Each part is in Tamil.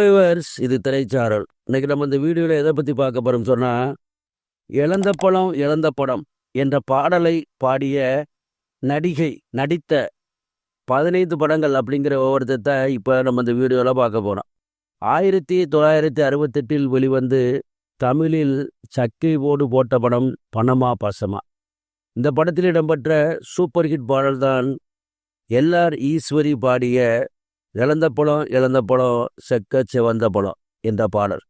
வியூவர்ஸ், இது திரைச்சாரல். இன்னைக்கு நம்ம இந்த வீடியோவில் எதை பற்றி பார்க்க போகிறோம் சொன்னால், இழந்த பழம் இழந்த படம் என்ற பாடலை பாடிய நடிகை நடித்த 15 படங்கள் அப்படிங்கிற ஒவ்வொருத்தத்தை இப்போ நம்ம இந்த வீடியோவில் பார்க்க போகிறோம். 1968 வெளிவந்து தமிழில் சக்கை போடு போட்ட படம் பணமா பாசமா. இந்த படத்தில் இடம்பெற்ற சூப்பர் ஹிட் பாடல்தான் எல்ஆர் ஈஸ்வரி பாடிய இழந்த பழம் செக்க செவந்த பழம் என்ற பாடல்.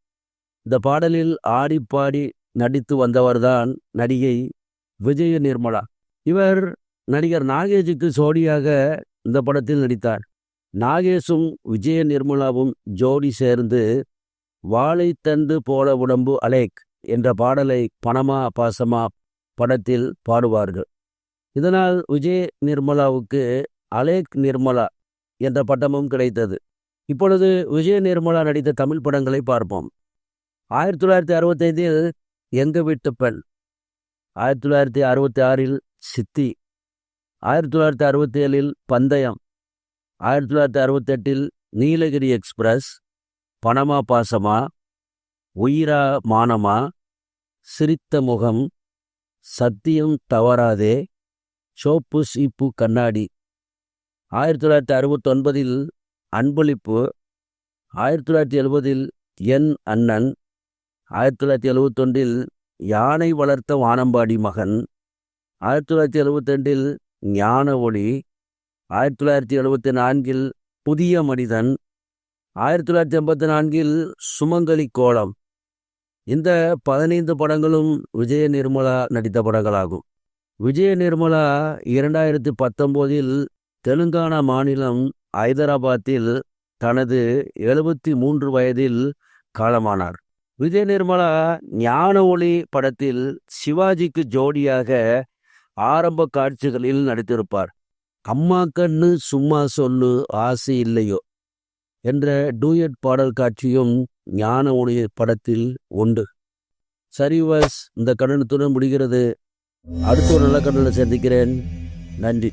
இந்த பாடலில் ஆடி பாடி நடித்து வந்தவர்தான் நடிகை விஜய நிர்மலா. இவர் நடிகர் நாகேஷுக்கு ஜோடியாக இந்த படத்தில் நடித்தார். நாகேஷும் விஜய நிர்மலாவும் ஜோடி சேர்ந்து வாழைத்தண்டு போல உடம்பு அலேக் என்ற பாடலை பணமா பாசமா படத்தில் பாடுவார்கள். இதனால் விஜய நிர்மலாவுக்கு அலேக் நிர்மலா என்ற பட்டமும் கிடைத்தது. இப்பொழுது விஜய நிர்மலா நடித்த தமிழ் படங்களை பார்ப்போம். 1965 எங்க வீட்டு பெண், 1966 சித்தி, 1967 பந்தயம், 1968 நீலகிரி எக்ஸ்பிரஸ், பணமா பாசமா, உயிரா மானமா, சிரித்த முகம், சத்தியம் தவறாதே, சோப்பு சீப்பு கண்ணாடி, 1969 அன்பளிப்பு, 1970 என் அண்ணன், 1971 யானை வளர்த்த வானம்பாடி மகன், 1972 ஞான ஒளி, 1974 புதிய மனிதன், 1984 சுமங்கலி கோலம். இந்த 15 படங்களும் விஜய நிர்மலா நடித்த படங்களாகும். விஜய நிர்மலா 2019 தெலுங்கானா மாநிலம் ஐதராபாத்தில் தனது 73 வயதில் காலமானார். விஜய நிர்மலா ஞான ஒளி படத்தில் சிவாஜிக்கு ஜோடியாக ஆரம்ப காட்சிகளில் நடித்திருப்பார். அம்மா கண்ணு சும்மா சொல்லு ஆசை இல்லையோ என்ற டூயட் பாடல் காட்சியும் ஞான ஒளி படத்தில் உண்டு. சரி வாஸ், இந்த கண்டனத்துடன் முடிகிறது. அடுத்த ஒரு நல்ல கண்டனை சந்திக்கிறேன். நன்றி.